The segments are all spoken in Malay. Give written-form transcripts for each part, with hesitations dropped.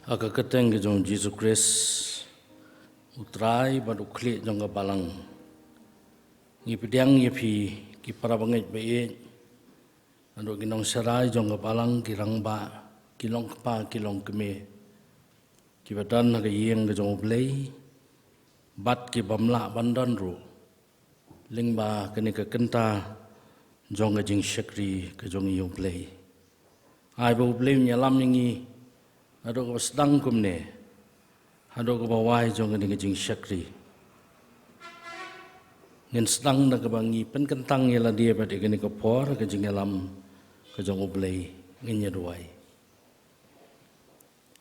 Aga keteng ke jong Jesus Christ utrai bad ukli jong ga balang ngi pediang ye phi ki parabangai be ando ginong serai jong ga balang ki rangba kilong pa kilong keme ki badan ga yeng ga jong blei bat ki bamla bandan ru lingba kene ka kenta jong ga jing shakri ka jong yo blei ai bo blei nyalam ngi ado ko sedang kumne ado ko bawai jong ga jing shakri ngin sedang na ka bangi pen kentang yala dia ba de ko por ka jing alam ka jong oblei ngin yaduai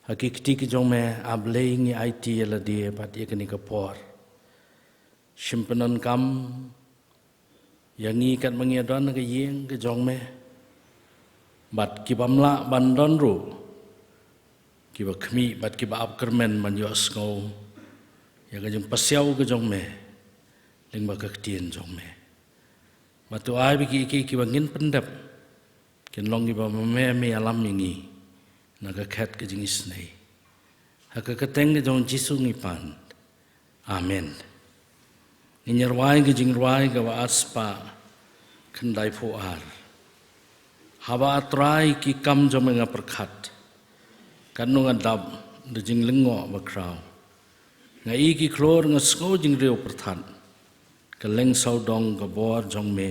hakikti ki jong me ablei ngi it yala dia ba de ko por simpenan kam yangi kat mangiadan ka yeng ka jong me bat ki bamla bandon ru kiba khmi bat kiba apkermen man yos ngau ya ga jong pasiau ga jong me lingba ka tien jong me matu ai bi ki kiba ngin pendap kin long kiba me alam ngi na ga khat ka jing isnei ha ka teng ga jong jisu ngi pan amen nyer wai ga jing wai ga wa aspa khandai pho ar haba atrai ki kam jong nga perkhat kanung adab de jing lengo bakrau ngai ki klor nga sko jing reu perthan ka leng sau dong ka bor jong me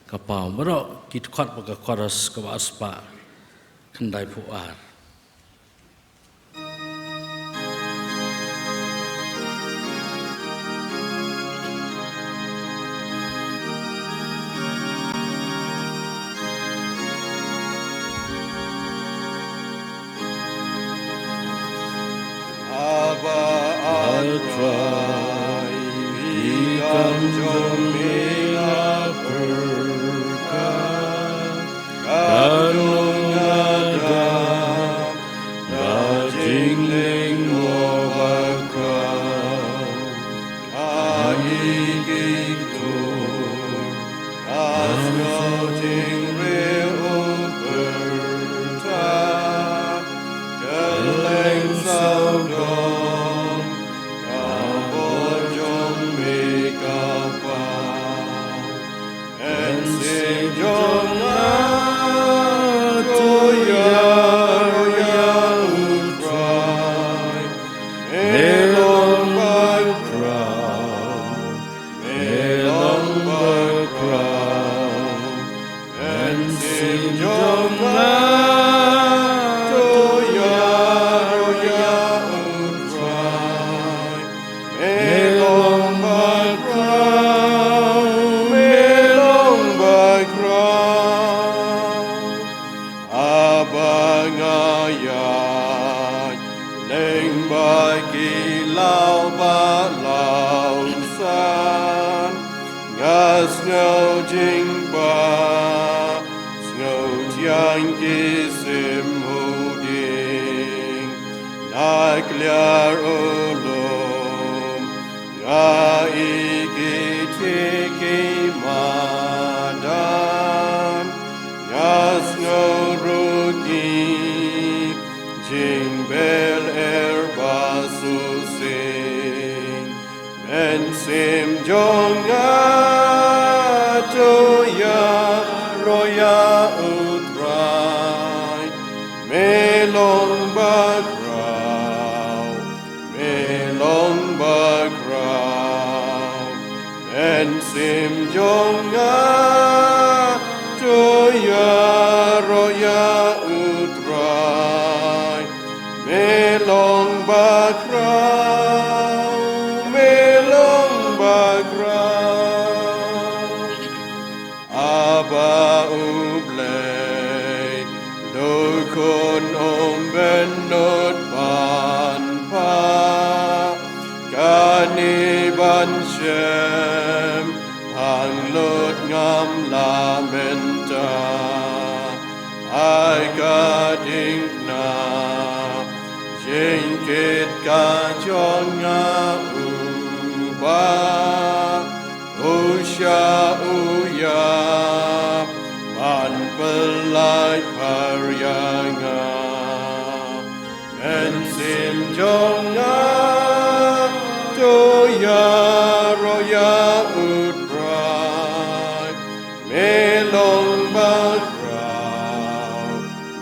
ka pa bro ki khat ba ka chorus ka aspa khandai phu ar Try, ikan jomela berkat, kanung ada, daging lenggo bakau, kai gitur, asno jing reo bertat, keleng saudong. Pelai Paryanga and long bagrau,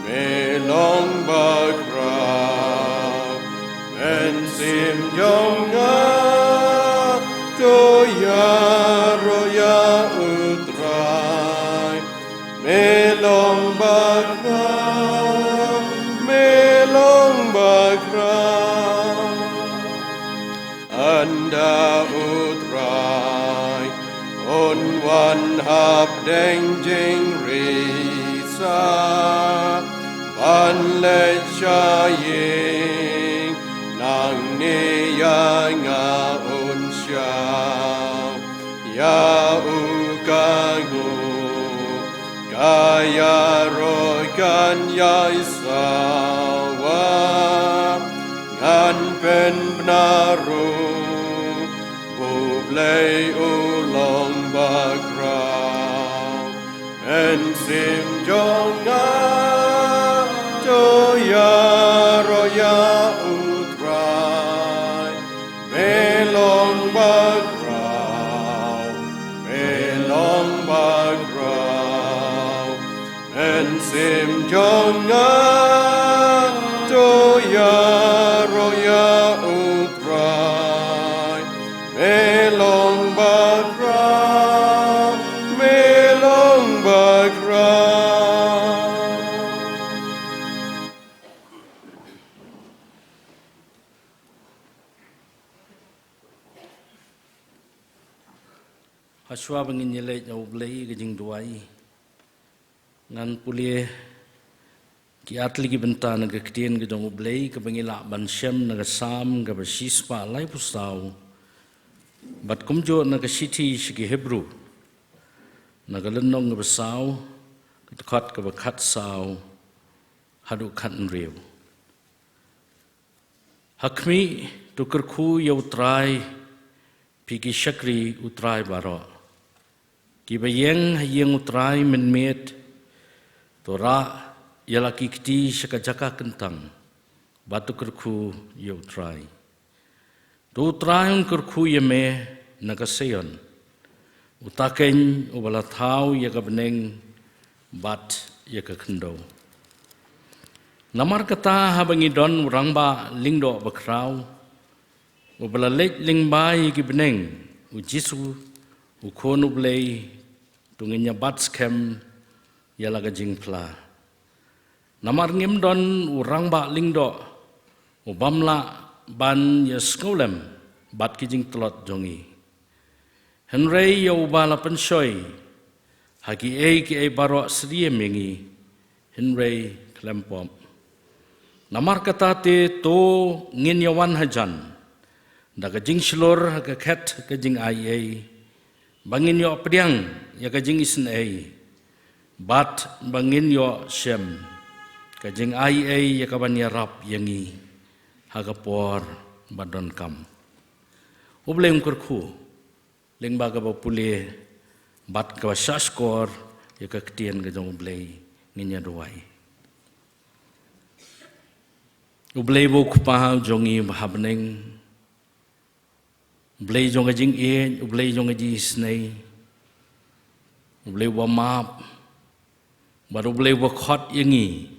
me long bagrau, en sim jonga, to ya roya utrai, me long bagrau, me long bagrau, anda utrai, on one hab deng jing risa, ban le chaying, nang ni ya nga un xiao, ya u kangu, kaya roy kan ya isawa, ngan pen benaru, bublay ulong bagrau, en sim jonga, joya roya utrai, melong bagrau, melong bagrau, en sim jonga, joya roya utrai, melong bagrau, melong bagrau. Haswa bangin nyelek nyau belai ke jing duai. Ngan pulie ki atli ki benta naga ketien ke jong belai ke bangila ban syam naga sam ke bersispa lai pusau. Bat kumjo naga siti shiki Hebrew. Naga lenong ke besau ke dekat ke bekat sau hadu kat nriu. Hakmi tukerku ya utrai pigi syakri utrai barok. Ki bayeng hayeng utrai menmet tora yalaki kiti syakajaka kentang batu kerku ya utrai. Tu utrai un kerku yeme nagaseyon utaken ubala thau ya beneng bat ya kendo. Namar kata habangi don urangba lingdo bakrau ubala lek lingbai ki beneng ujisu ukonu blei tunginya bats kem yalaga jingpla. Namar ngim don urangba lingdo ubamla ban ya skolem bat ki jing telot jongi. Henrei ya ubala pensoi hagi ki baro srie mengi Henrei klempom. Namar kata te to ngin yawan hajan daga jing slor haga ket ke jing ai bangin yo pediang ya ka jing isen bat bangin yo shem ka jing ai ya ka ban ya rap yangi haga por badon kam ubleng kurku leng baga ba pule bat ka shaskor ya ka ktien ga jong ublei nginya duai ublei bo kupa jongi habneng ublei jong jing ublei jong ji snei ublei wa map baru ublei wa khot yangi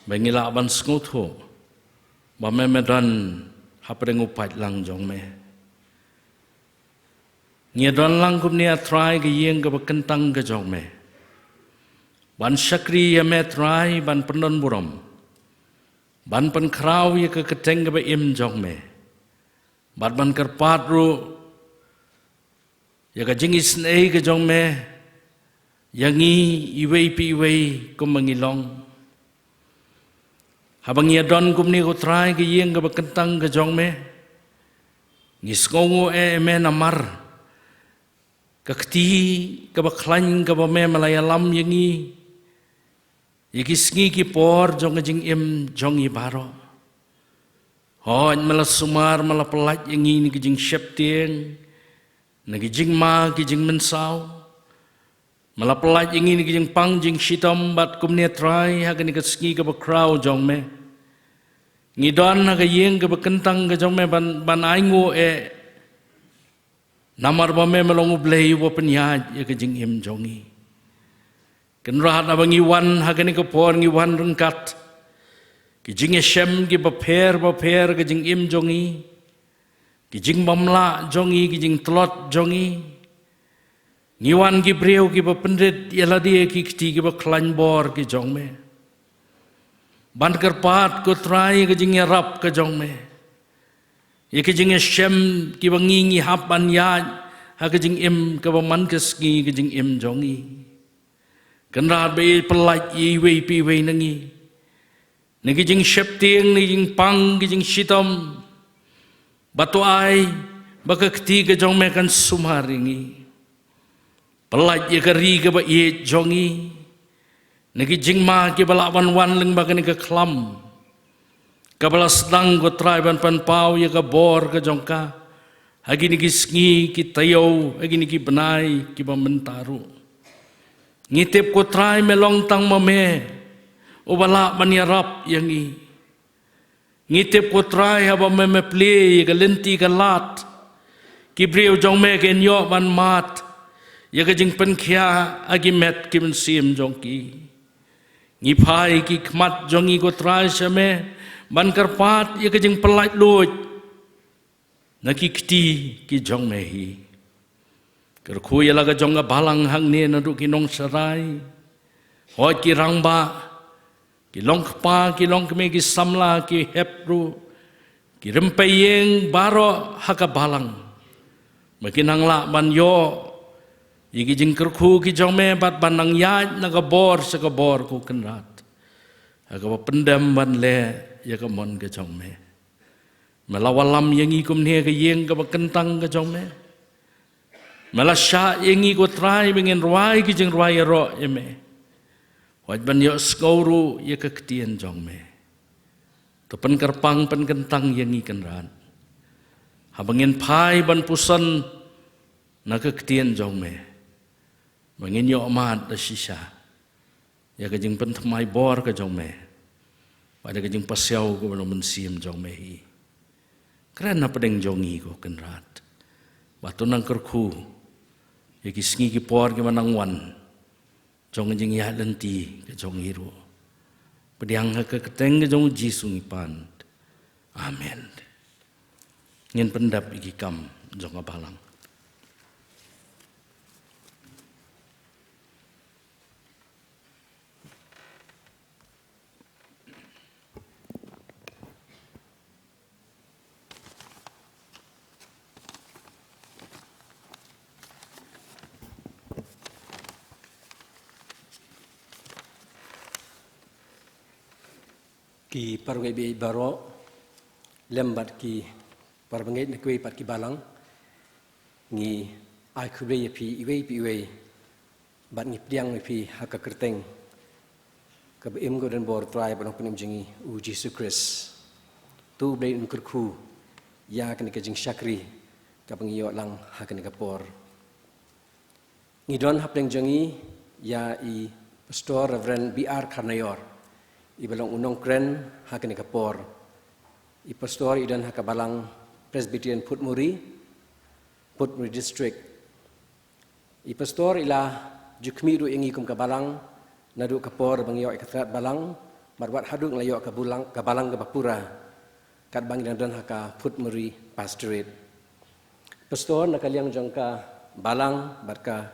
bangila ban skotho ba me medan hapreng upat lang jong me ngia don lang kum nia try ge yeng ge bekentang ge jong me ban syakri ya me try ban pendon burom ban pen krau ya ke keteng ge im jong me bat ban kerpat ru ya ka jingis nei ke jong me yangi iwei pi iwei kum mangilong habang ya don kum ni ko try ke yeng ke bekentang ke jong me ngis ngongo me namar kakti ke baklan ke ba me malayalam yangi yikis ngi ki por jong jing im jong i baro hon mala sumar mala pelat yang ini kijing syeptieng nagi jing ma kijing mensau mala pelat yang ini kijing pang jing shitam bat kumne try haga ni keski ke bakrau jong me ngidon haga yeng ke bekentang ke jong me ban aingo namar ba me melongu blei wo penyaj ya kijing im jongi Kenrahat abang iwan hagan ke por iwan rengkat. Kijing Shem ki baper kijing im jongi. Kijing mamla jongi kijing telot jongi. Ngiwan ki breu ki bapendrit yaladi ki kti ki baklan bor ki jongme. Ban kerpat ko trai kijing rap ke jongme. Ye kijing Shem ki bangingi hapan ya ha kijing im ke baman keski kijing im jongi. Kenrahat be pelaj i wei pi wei nangi. Nagi jing shep tiang, nagi jing pang, nagi jing shitam. Batu ai, baka ketiga jong mekan sumharingi. Pelaj ye kari ke ba ye jongi. Nagi jing ma ke balawan wan leng baka ni ke klam. Kabala sedang ko try ban pan pau ye ke bor ke jongka. Hagi ni ki sngi ki tayo, hagi ni ki benai ki ba mentaru. Ngitip ko try melong tang mame. O bala manyarap yang i. Ngitip ko try haba me play ka lenti ka lat. Kibriyo jong me ken yo ban mat. Ya ka jing penkia agi met ki mensim jong ki. Ngipai ki kmat jong i ko try sa me. Ban karpat ya ka jing pelaj luj. Nakikti ki jong me hi. Kerkuya laga jong ka balang hang ni naduk ki nong sarai. Hoi ki rangba. Ki long pa, ki long keme, ki samla, ki hepru, ki rempeyeng baro haka balang. Makin angla ban yo, iki jing kerku ki jongme bat banang yaj naga bor saka bor ku kenrat. Haka pendam ban le ya ka mon ke jongme. Melawalam yang ikum ne ke yeng ka kentang ke jongme. Melasya yang iku try bengin ruai ki jing ruai ro eme. Wajban yo skauru ye keketian jong me. Tepen kerpang pen kentang yang ikan ran. Habangin pai ban pusan na keketian jong me. Bangin yo amat da sisa. Ya kejing pen temai bor ke jong me. Pada kejing pasiau ko belum mensim jong me hi. Kerana pedeng jongi ko kenrat. Batu nang kerku. Ya kisngi ki por ki manang wan. Jong jing ya lenti ke jong hiru. Pediang ke keteng ke jong jisungi pan. Amen. Ngin pendap iki kam jong abalang. Ki parungai bi baro lembat ki parungai ne kui pat ki balang ngi ai kubre ye pi iwe bat ngi piang pi haka kerteng ka im go den bor try ban penim jingi u Jesus Christ tu ble un kurku ya kan ke jing syakri ka pengiyo lang haka ne kapor ngi don hapeng jingi ya i pastor Reverend BR Karnayor ibalong unong kren hakin kapor i pastor idan hakabalang Presbyterian Putmuri district i pastor ila jukmiru ingi kum kabalang nadu kapor bangyo ikatrat balang marwat hadung layo kabalang kapapura kat bang dan haka Putmuri pastorate pastor nakaliang jangka balang barka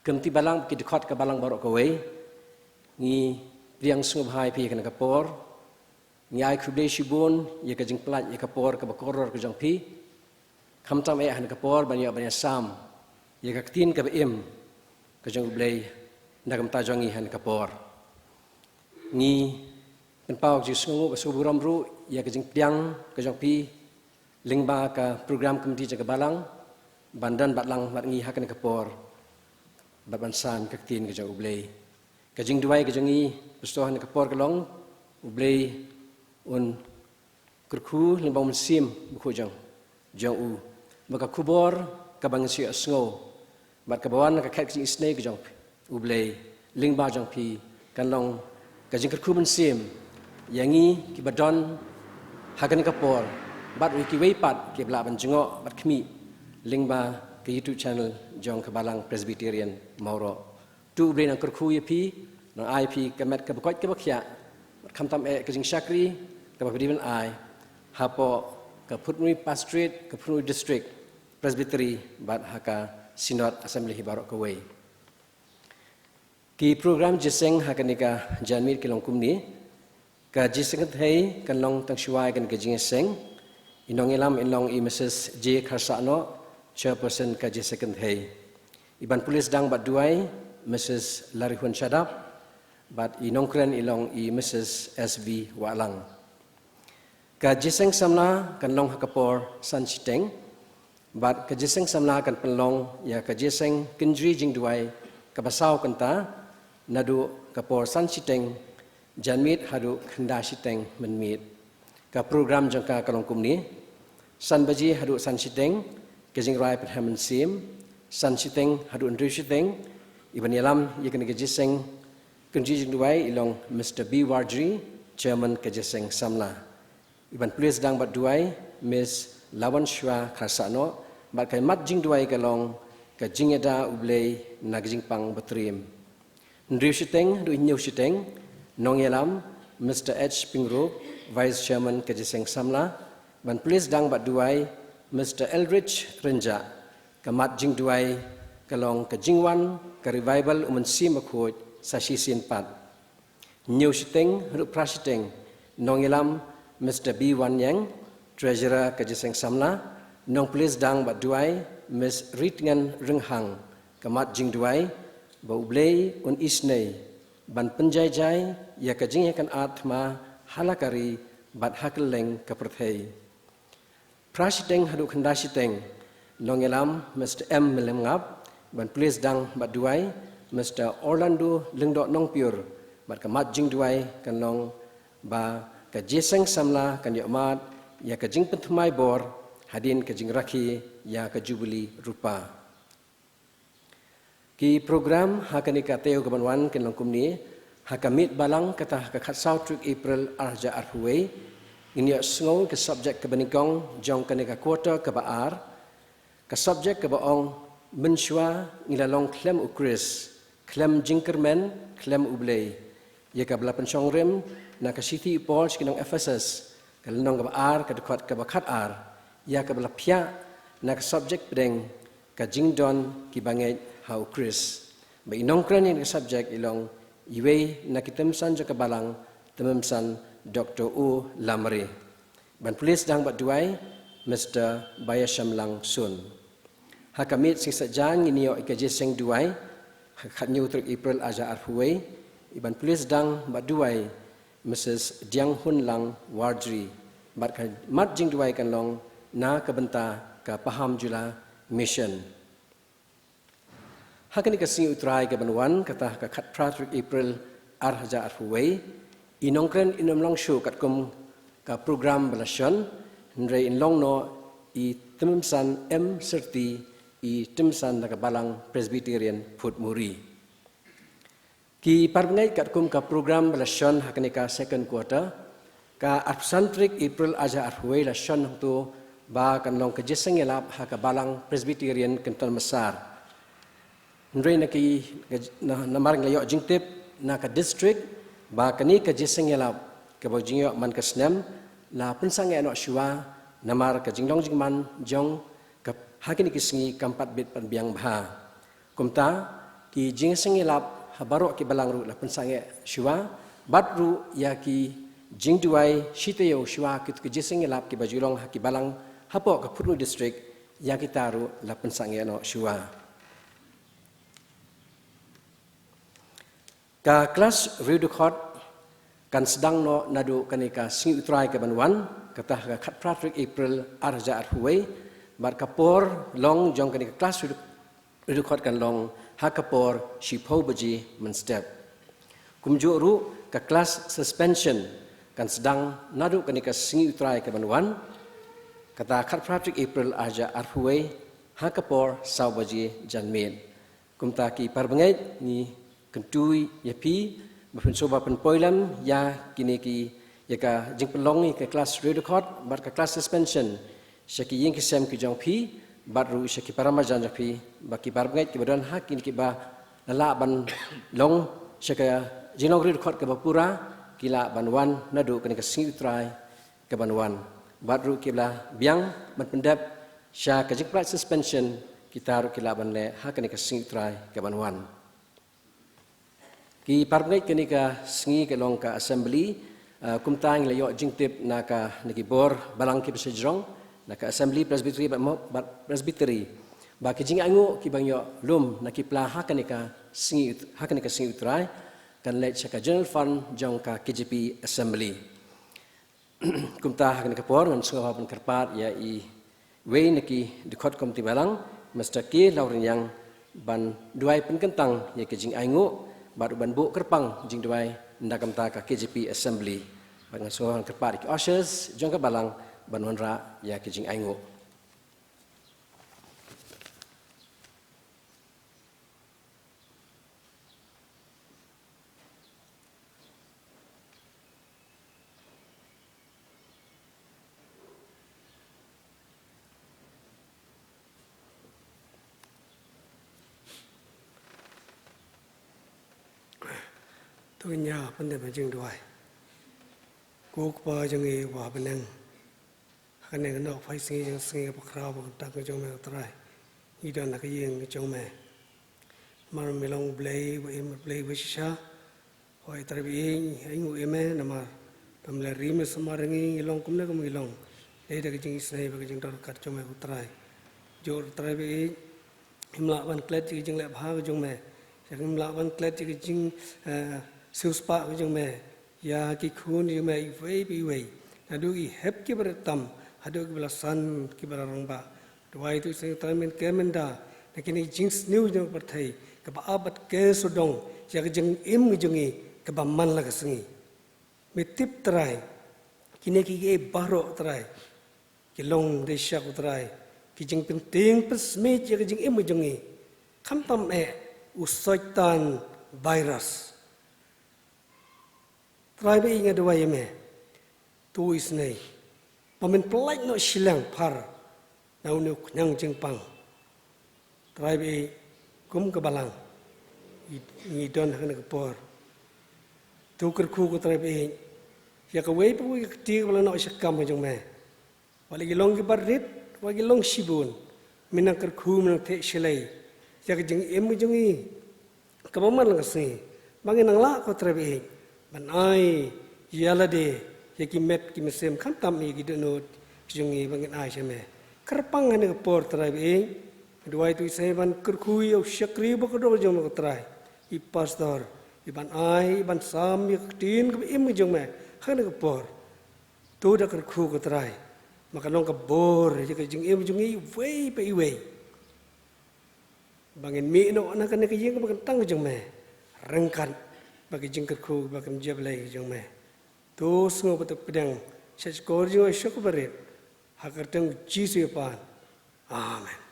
kemti balang ki dikot kabalang barok kawe ngi Riang sungguh hai pi kena kapor, ngai kublai shibun, ia kajing pelat ia kapor kabakoror kajang pi, kamtam ia kena kapor banyak sam, ia kaktin kabaim kajang kublai nagam tajangi kena kapor. Ni penpau jis sungguh kasuburam ru ia kajing piang kajang pi, lingba ka program komiti jaga balang, bandan batlang matngi kena kapor, batbansan kaktin kajang kublai. Kajing duai kajangi pestohan kapor kelong ublei un kurku limbang mensim buku jang u maka kubor kabang si asngo bat kabawan ka khat isne kajang ublei lingba jang pi kanlong kajing kurku mensim yangi kibadon hagan kapor bat wiki weipat ke belaban jengok bat kemi lingba ke YouTube channel jong kabalang Presbyterian Mauro tu beli nang kerku ya pi nang ai pi kemet ke bekot ke bakya kam tam ke jing syakri ke badi ben ai hapo ke putnui pastorate ke putnui district presbytery bat haka synod assembly hibarok ke wei ki program jiseng hakanika janmir kilong kumni ka jiseng thei kan long tang shuai kan ke jing seng inong ilam inong i Mrs. J. Karsano chairperson ka jiseng thei iban pulis dang bat duai Mrs. Larihun Shadap bat inong kren ilong i Mrs. S.V. Walang ka jiseng samna kan long hakapor san chiteng bat ka jiseng samna kan penlong ya ka jiseng kendri jing duai ka basau kanta nadu kapor san chiteng janmit hadu khanda chiteng menmit ka program jangka kalong kumni san baji hadu san chiteng ke jing rai perhamen sim san chiteng hadu ndri chiteng iban yalam yekan ke jiseng kendri jing duai ilong Mr. B. Wardry chairman ke jiseng samla iban pulis dang bat duai Miss Lawan Shwa Karsano bat kai mat jing duai kalong ka jingeda ublei nag jing pang batrim ndri shiteng du new shiteng nong yalam Mr. H. Pingro vice chairman ke jiseng samla ban pulis dang bat duai Mr. Eldridge Renja ka mat jing duai kalong ka jingwan ka revival sim akhoj sashi sin pat new shiteng ru prashiteng nong yalam Mr. B. Wan Yang, Treasurer Kajiseng Samla, nong pulis dang bat duai, Miss Ritngan Renghang, kamat jing duai, bau blei un isnei, ban penjai-jai, ya kajing yakan atma halakari bat hakeleng kaperthei. Prashiteng hadu khandashiteng, nong elam Mr. M. Melengap, ban pulis dang bat duai, Mr. Orlando Lengdok Nong Pure, bat kamat jing duai kan nong ba ka jeseng samla kan yakmat ya ka jing penthmai bor hadin ka jing rakhi ya ka jubili rupa ki program hakanika teo kabanwan kan langkum ni hakamit balang kata ka khatsau trik April arja arhuwe ini sngo ke subject ke beningkong jong kanika quarter ke baar ka subject ke baong menshwa ngilalong klem ukris klem jingkermen klem ublei ya ka belapan songrem na ka city Paul skinong Ephesus kalnong ka baar ka dekat ka bakat ar ya ka belapya na ka subject pedeng ka jingdon ki bangai how Chris ba inong kran ni subject ilong iwe na kitemsan jo ka balang tememsan Dr. U Lamri ban pulis dang bat duai Mr. Bayasham Lang Sun hakamit sing sajang inio ikajeseng duai hakatnyu truk April aja arhuwe iban pulis dang bat duai Mrs. Diang Hun Lang Wardry mat jing duai kan long na kabenta ka paham jula mission hakani ka sing utrai ka banwan kata ka khat pratrik April arhaja arhuwe inongkren inom long show kat kum ka program balasion ndre in long no i temsan M serti i temsan ka balang Presbyterian Putmuri ki parbengai kat kum ka program balasion hakani ka second quarter ka absantrik April aja arhuwe la shon tu ba kan long ka jeseng elap ha ka balang Presbyterian kenton mesar ndre na ki na mar ngayo jingtip na ka district ba kani ka jeseng elap ka bojingyo man ka snem la pensang ya no shua namar ka jingdong jingman jong ka hakini ki singi kampat bit pan biang bha kumta ki jingseng elap habaro ki balang ru la pensange shua batru ya ki jingduai shiteo shua ki jeseng elap ki bajulong ki balang hapo ka Putnu district ya ki taru la pensange no shua ka kelas redukot kan sedang no nadu kanika sing utrai ke banwan kata ka khat pratrik April arja arhuwe bar kapor long jong kanika kelas redukot kan long hakapor shipho baji menstep kumjuru ka kelas suspension kan sedang nadu kanika sing utrai ke banwan kata khat pratrik April arja arhuwe hakapor saubaji janmid kumta ki parbengai ni kentui yapi bapun soba pen poilam ya kini ki ya ka jing pelong ni ke kelas redukot bar ka kelas suspension syaki ying ki sem ki jong pi baru syaki paramajan japi baki barbengai ki badan hak kini ki ba lala ban long syaka jinong rid khot ke bapura kila ban wan nadu kani ka singi utrai ke ban wan badru kibla biang ban pendap sya ka jikprat suspension kita ru kila ban le ha kani ka singi utrai ke ban wan ki parngai kani ka singi ke long ka assembly kumtang le yo jingtip na ka niki bor balang ki besejrong na ka assembly presbytery ba ki jing angu ki bang yo lum na ki pla ha kani ka singi utrai kan le chaka general fund jong ka KJP assembly kumta ha kani ka por ngan sunga ban karpat ya i we niki dikot komti balang Mr. K laurin yang ban duai penkentang ya ki jing angu baru ban bu kerpang jing duai ndakam ta ka KJP assembly bangan sunga karpat ki ushers jong ka balang ban honra ya ki jing angu tôi nhà vấn đề mà chừng đuổi cố qua chừng ấy hòa bên năng cái này nó phải sinh bậc rau bậc tăng cái trong mẹ trai như đó là cái gì cái trong mẹ mà mình long play với cha hỏi trai bị anh ngồi em nằm mà tầm là rim là mà rangi long cũng là cái long đây là cái chừng này và cái chừng đó cắt trong mẹ trai rồi trai bị em lại ban klét cái chừng lại phá cái trong mẹ em lại ban klét cái chừng siêu spa cái trong mẹ ya cái khuôn trong mẹ vậy bị vậy là đôi hẹp cái bờ tầm hay đôi cái bờ san cái bờ rong ba đôi tôi sẽ trai mình kém mình đa là cái này chính new trong bờ thầy cái bờ áp bật kê số đông ya cái chừng im cái chừng ấy cái bờ man là cái sinh mình tiếp trai cái này cái baro trai cái long để sạc trai cái chừng penting pesmit ya cái chừng im cái chừng ấy khám tâm mẹ usaitan virus trai bị ingat dua yeme tu isnei pamen pelak no silang par nau nu nyang jengpang trai bị kum ke balang ni don hana ke por tu kerku ko trai bị ya ka wei pu ti balang no sakam jong me wali long ke barit wali long sibun minang kerku minang the silai ya ke jeng em jong i ka maman lang se bangin nang la ko trai bị ban ai yala de yaki met ki mesem kan tam ni gi denot jungi bangin ai cheme kerpang ane por trai be duai tu sai ban kerkhui au syakri bo ko jong ko trai I pastor I ban ai ban sam yak tin ko im jong me han ko por tu da kerkhu ko trai maka long ka bor yaki jing im jungi wei pe wei bangin mi no na kan ke yeng ko tang jong me rengkan bagi jingkat ku bagi menjawab lagi jong me, tu semua betul pedang, saya skor jong syok berit, hakar teng jisu pan, amen.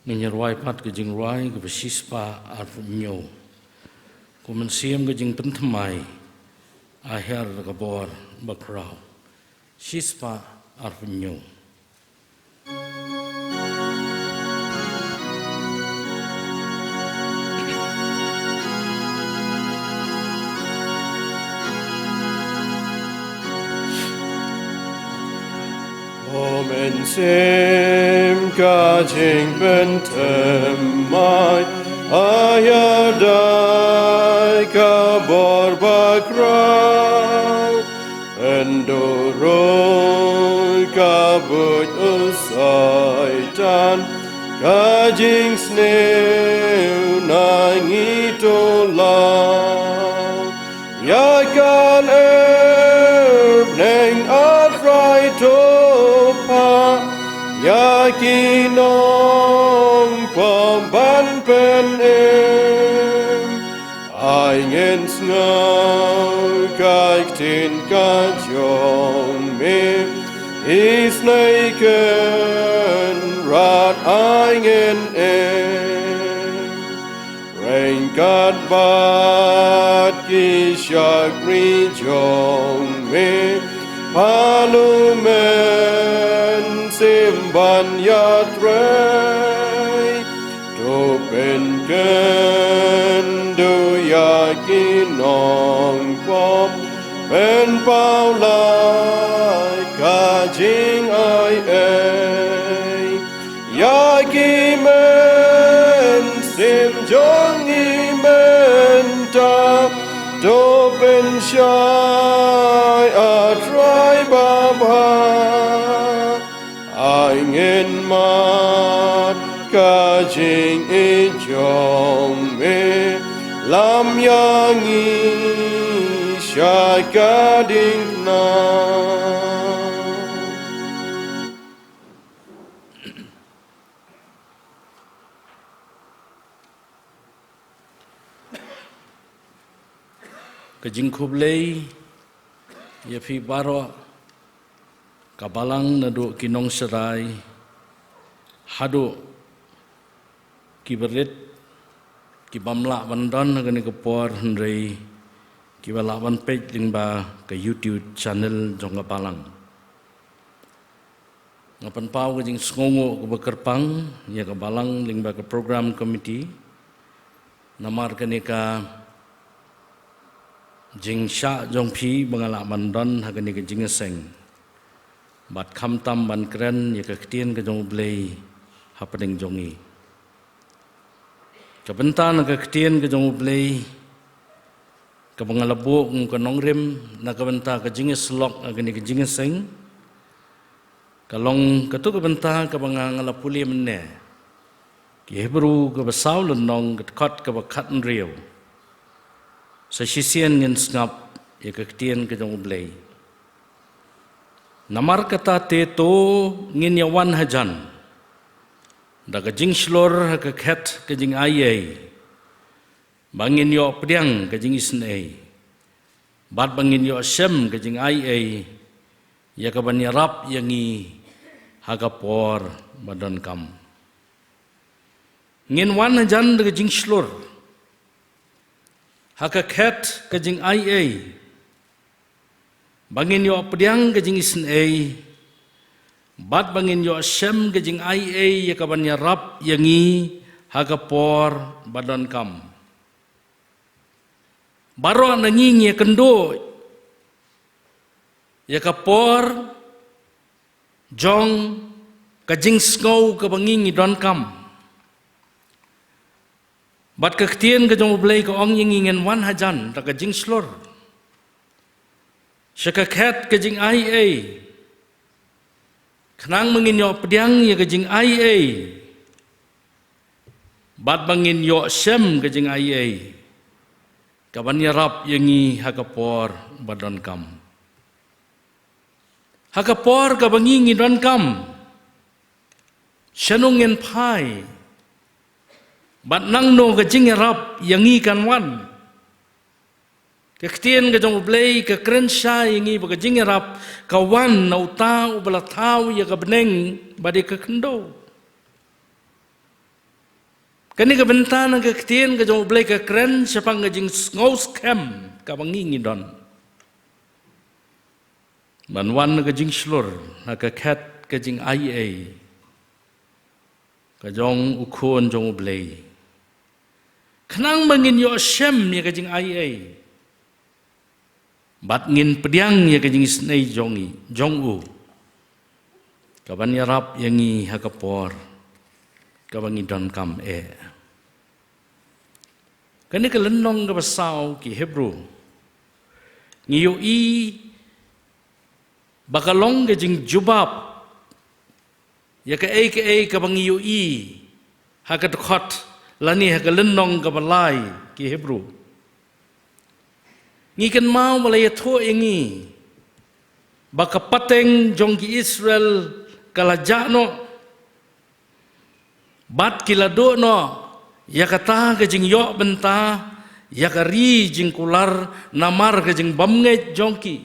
Menyerwai pat ke jing ruai ke besispa arfunyo. Kumensiam ke jing pentemai akhir ke bor bakrau. Sispa arfunyo. Omen sim kajing bentemai ayadai kabor bakrau endoroi kabut usaitan kajing sneu nangi tolau yakan neng atrai topa yakinong pamban penem aingen ngau kaik tin kajong me isnaiken rat ingen Rengkat bat kisyak rijong me palumen simban yatray to pen kendo yakinong pop pen paulay kajing ay yakimen sim jong imen ta do pen shy atray baba aingen mat kajing ijong me lam yangi shy kading na Kajing kublay, ya fi baro, kabalang nadu kinong serai, hadu kiberit, kibamla bandan hagani kepor henry, kibalawan page lingba ke YouTube channel jong kabalang. Ngapan pau kajing sengongo ke bekerpang, ya kabalang lingba ke program committee, namar kenika jing sya jong pi bangala mandan hagani ke jing seng bat kham tam ban kren ya ke tien ke jong blei happening jongi ke bentan ke tien ke jong blei ke bangala bu ke nongrim na ke benta ke jing slok hagani ke jing seng kalong ke tu ke benta ke bangala puli menne ke hebru ke basau lenong ke kot ke bakat riau sa sisian ngin ngap ya kektian ke jong blei namar kata te to ngin yawan hajan da ke jing slor ke khet ke jing ayai bangin yo pdiang ke jing isnei bat bangin yo sem ke jing ayai ya ke ban yarap yangi hagapor badan kam ngin wan hajan da ke jing slor haka khet kajing ai bangin yo pediang kajing isen bat bangin yo sem kajing ai ya kaban ya rap yangi haka por badan kam baro nanging ya kendo ya kapor jong kajing sngau kabanging don kam bat kektian ke jong blei ke ong ingin wan hajan ta ke jing slor syaka khat ke jing ai khnang mangin yo pediang ya ke jing ai bat bangin yo sem ke jing ai kaban ya rap yangi hakapor badon kam hakapor ka bangingi don kam shanungen phai bat nang no ke jing rap yangi kan wan ke ktien ke jong blei ke kren sha yangi ba ke jing rap ka wan nau tau bala tau ya ka beneng bade ke kendo kani ke bentana ke ktien ke jong blei ke kren sepang ke jing ngos kem ka bangingi don man wan ke jing slur na ke khat ke jing ai ka jong ukon jong blei khnang bangin yo shem ya kajing ai bat ngin pediang ya kajing snei jong u kaban ya rap yangi hakapor kabangi don kam kani ke lenong ke basau ki hebru ngiyo bakalong ke jing jubab ya ke kabangi yo hakat khot lani hakalenong kabalai ki hebru ngiken mau malaya tho ingi baka pateng jong ki Israel kalajano bat kilado no yakata ke jing yo benta yakari jing kular namar ke jing bamnge jongki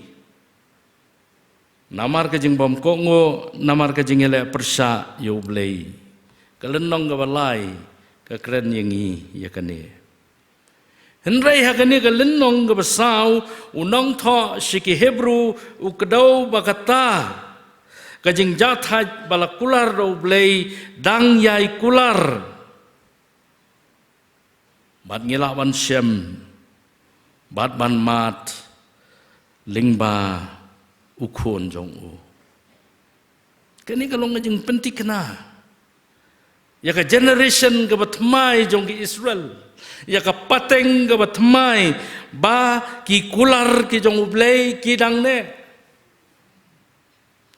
namar ke jing bam kongo namar ke jing ele persa yo blei kalenong ka balay ka kren yangi yakani henrei hakani kalenong ka basaw unong tho shiki Hebrew ukdaw bakata kajing jathaj balakular ro blei dang yai kular bat ngilawan syem bat ban mat lingba ukhon jong u kani kalong ngajing penting kena ya ka generation ka batmai jong ki Israel ya ka pateng ka batmai ba ki kular ki jong ublei ki dang ne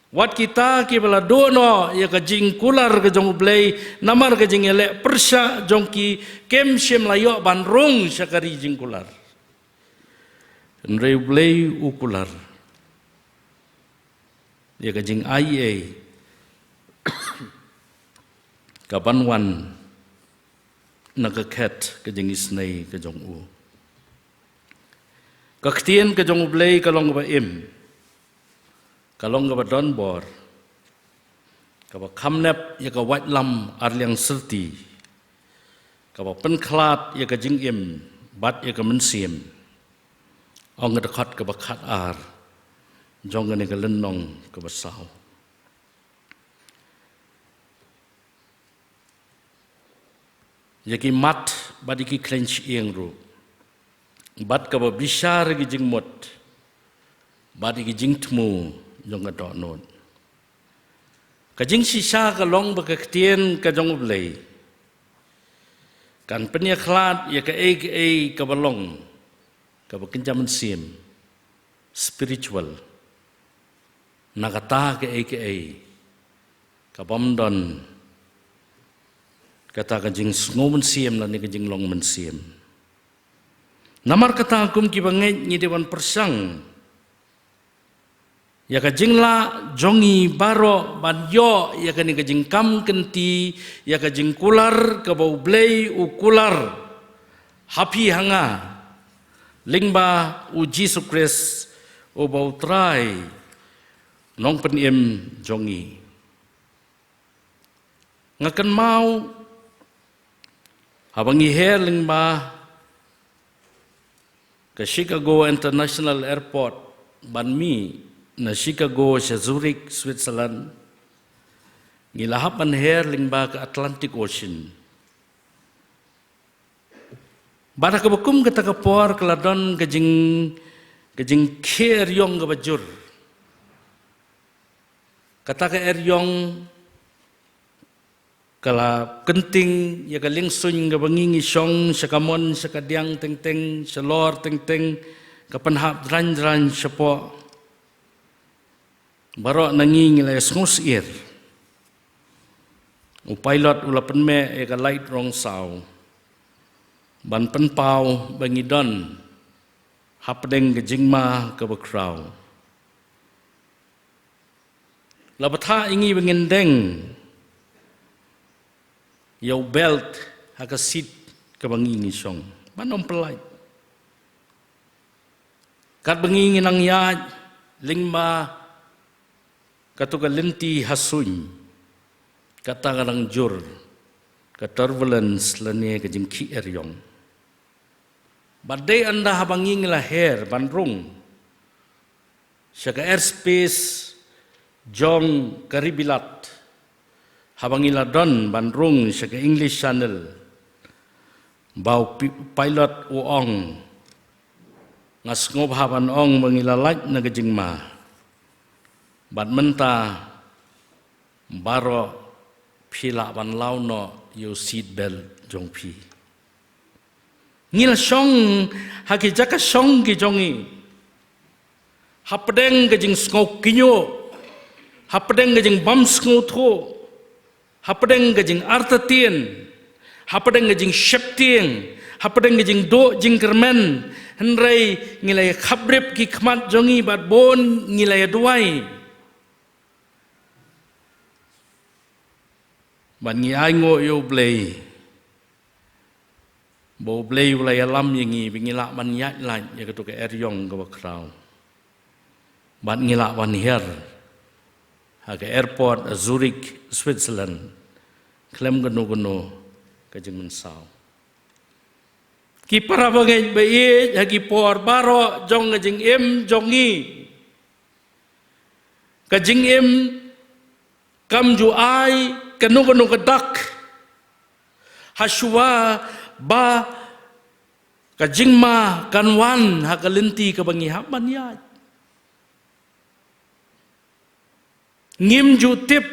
wat kita ki bala dono ya ka jing kular ka jong ublei namar ka jing ele persya jong ki kem shem layo ban rong syakari jing kular nrei ublei ukular ya ka jing IA kabanwan nagaket ke jengis nei ke jong u kaktien ke jong ublei kalong ba im kalong ba don bor ka ba kamnep ya ka wat lam arliang serti ka ba penklat ya ka jing im bat ya ka mensiem ong dekat ka ba khat ar jong ne ka lenong ka ba saw yaki mat badi ki clench ieng ru bat ka ba bishar gi jing mot badi gi jing tmu jong ka do non ka jing sisa ka long ba ka tien ka jong ublei kan penya khlat ya ka e ka balong ka ba kinjam sim spiritual nagata ka e ka bomdon kata kajing sngo mensiem la ni kajing long mensiem namar kata akum ki bangai ni dewan persang ya kajing la jongi baro banyo ya kani kajing kam kenti ya kajing kular ka bau blei ukular hapi hanga lingba u Jesus Christ o bau trai nong peniem jongi ngakan mau habangi herling ba ke Chicago International Airport banmi na Chicago sa Zurich Switzerland ngilahapan herling ba ke Atlantic Ocean bada ka bakum kata kapor keladon kajing kher yong ka bajur kata ka yong kala kenting ya galing sun ga bangingi song sakamon sakadiang teng salor teng kapanhap dran sapo baro nangingi la sngus ir u pilot ula penme e ka light rong saw ban penpau bangidon hapdeng ga jingma ka bakraw labatha ingi bengendeng yau belt haka sit ka bangingi song banom pelai kat bangingi nang yaj lingma katuka lenti hasuny kata nang jur ka turbulence lane ka jingki eryong badai anda habangingi laher banrung syaka airspace jong karibilat habangila don bandrung syaka English Channel bau pilot uong ngas ngob haban ong mengilalaj na gajingma bad menta baro phila ban launo yo seat belt jong phi ngil song haki jaka song ki jongi hapdeng gajing skok kinyo hapdeng gajing bam skot tho hapdeng gajing artatien hapdeng gajing sheptieng hapdeng gajing do jingkermen henrei ngilai khabrep ki khmat jongi bat bon ngilai duai ban ngi ai ngo yo blei bo blei ulai alam yangi bingila ban yat lai ya ketu ke eryong ka bakrau ban ngila ban her ha ke airport Zurich Switzerland klem gano kajing mensau ki para bangai bayi hagi por baro jong kajing jongi kajing kam ju ai kanu kedak haswa ba kajing ma kanwan hakalenti kabangi haban ya ngim ju tip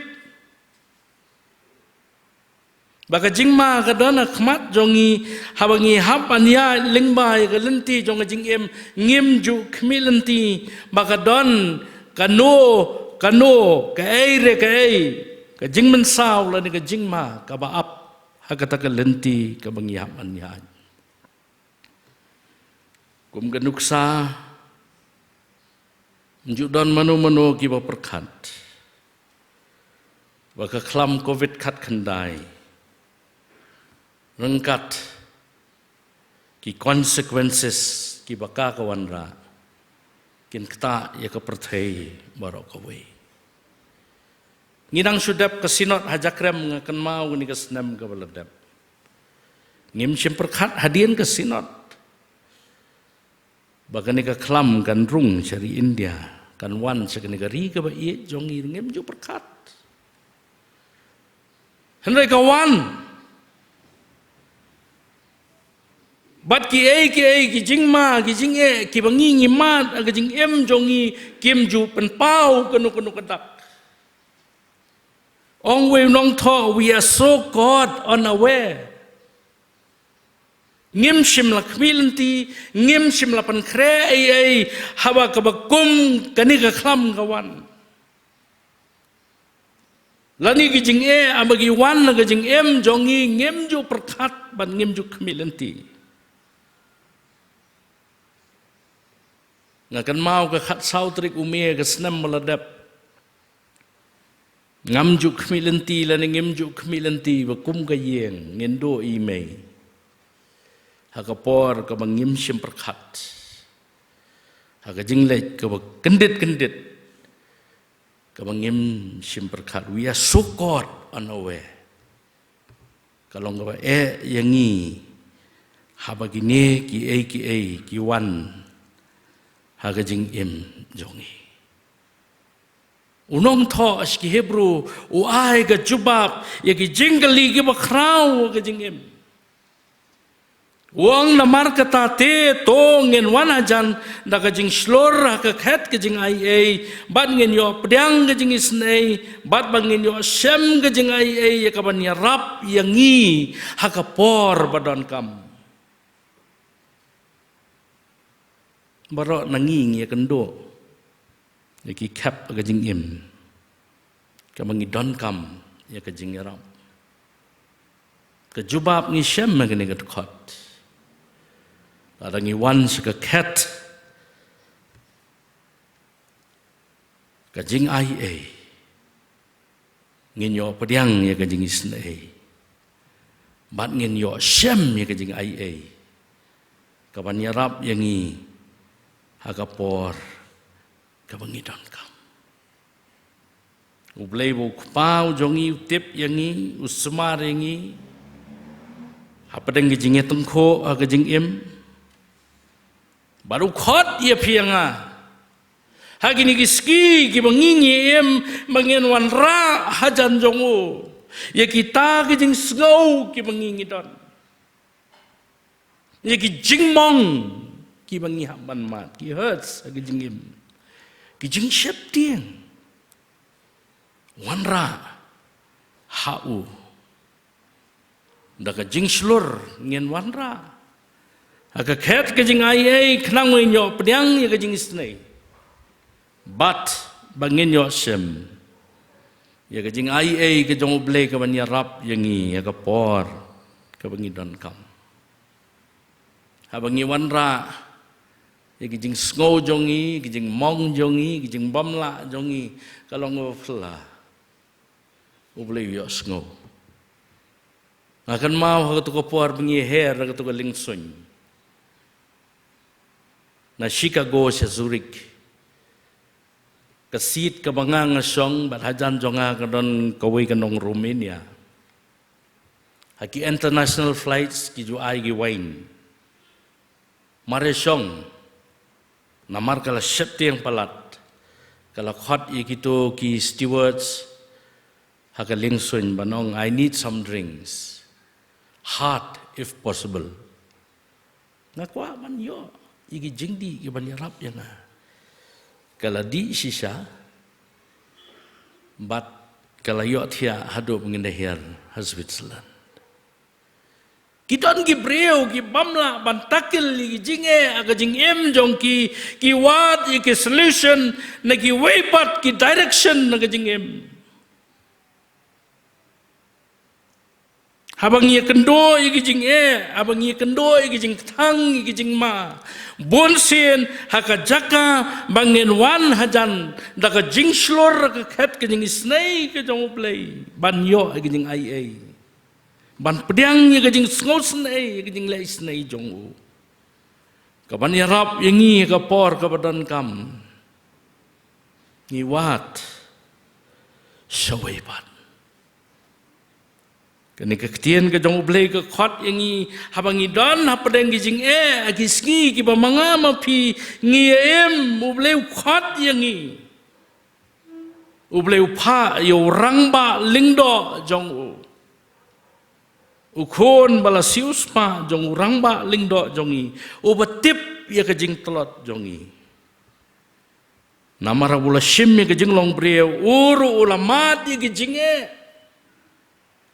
baka jingma kadana khmat jongi habangi haban ya lingbai kalenti jong kajing ngim ju khmilenti baka don kano kaire kajing mensau la ni kajing ma kabaap hakata kalenti kabangi haban ya kum ganuksa njudon manu kiba perkat baka klam covid kat khandai rengkat ki consequences ki baka kawanra kin kta ya ka perthai barok kawe ngidang sudap kesinot hajakrem ngakan mau ni kesnam ka baladap ngim simperkat hadian kesinot baka ni ka klam kan rung cari India kan wan sakani gari ka ba ie jongi ngim ju perkat henry kawan bat ki jingma ki jing ki bangi ngimat aga jing jongi kim ju pen pau kanu kadak ong we nong tho we are so God unaware ngim sim lakmilenti ngim sim lapan kre hawa kabakum kani ka khlam kawan lani ki jing amagi wan aga jing jongi ngim ju perkat ban ngim ju khmilenti ngakan mau ke khat sautrik umie ke senam meladap ngamjuk khmilenti lan ngemjuk khmilenti bakum ka yeng ngendo ime hakapor ka bangim sim perkhat haka jinglek ka kendit ka bangim sim perkhat we are so God unaware kalau ngaba yangi habagine ki wan hagajing jongi unong tho aski Hebrew uai ga jubab yagi jinggali gi bakrau gajing wang namar kata te to ngen wanajan da gajing slor ka khat gajing ai bat ngen yo pedang gajing isnei bat bangin yo sem gajing ai ya kaban ya rap yangi hakapor badon kam barok nanging ya kendo yaki kap aga jing kamangi don kam ya ka jing ram ka jubab ni shem magani ka khot adangi wan ka kat ka jing ai nginyo pediang ya ka jing isnei bat nginyo shem ya ka jing ai kaban yarap yangi hakapor kabangidon kam ublay bu pau jongi utip yangi usmar yangi hapadeng gijinge tengko agajing baru khot ia pianga hagini giski ki bangingi mangin wan ra hajan jongo ya kita gijing sngau ki bangingi don ya ki jingmong ki bangi haban mat ki hurts agi jingim ki jing shep tieng wanra hau daga jing slur ngin wanra aga khet ke jing ai khnang we nyo pdyang ye ke jing snei bat bangin yo sem ye ke jing ai ke jong ble ke ban ya rap yangi ya ke por ke bangi don kam ha bangi wanra ye kijing snow jongi, kijing mong jongi, kijing bamla jongi, kalau ngofla, ubeli yo snow. Akan mau hak tu kopor bengi her, hak tu kelingsun. Na Chicago sa Zurich, kasit kabangang song, bat hajan jonga kadon kawai kanong Romania. Haki international flights ki ju ai gi wain. Mare song namar kala septiang palat. Kala khot ikito ki stewards haka lingsun banong I need some drinks. Hot if possible. Ngakwa man yo igi jingdi ki ban yarap yana. Kala di sisa bat kala yo thia hadu mengendahir ha Switzerland. Kita ngi breu ki bamla bantakil ki jinge aga jingem jong ki wat ki solution na ki waypat ki direction na jingem. Habang ye kendo ki jinge abang ye kendo ki jing thang ki jing ma bonsen haka jaka bangin wan hajan daga jing slor ka khat ki jing snai ki jong play ban yo ki jing ai ban pedang ye gajing ngau snai gajing lai snai jong ka ban yarap yengi ka por ka badan kam ni wat shawai ban kani ka ktien ka jong blai ka khot yengi habangi don ha pedang gajing agi ski ki ba manga ma phi ngi em u blai khot yengi u blai pha yo rangba lingdo jong ukon bala sius pa jong rangba lingdo jongi ubatip ya kajing telot jongi namara bula shim ya kajing long breu uru ulamat ya kajinge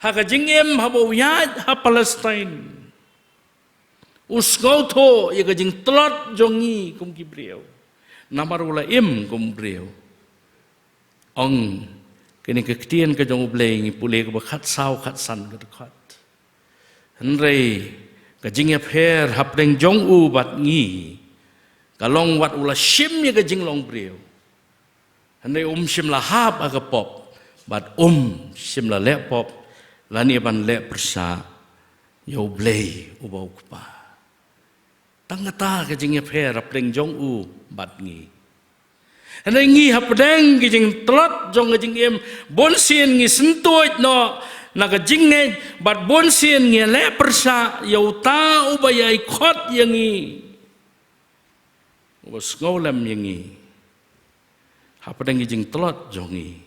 ha kajingem habo yad ha Palestine usgau tho ya kajing telot jongi kum ki breu namara bula im kum breu ong kini kektien ka jong bleng pule ka khat sau khat san ka khat Henry kajing her hapdeng jong u bat ngi kalong wat ula shim ya kajing long breu Henry shim la hap aga pop bat shim la le pop lani ban le persa yo blei u bau kupa tangata kajing her hapdeng jong u bat ngi Henry ngi hapdeng kajing telot jong kajing em bonsin ngi sentuit no naga jinge bat bonsin nge le persa yau ta ubayai khot yangi was ngolam yangi hapadang jing telot jongi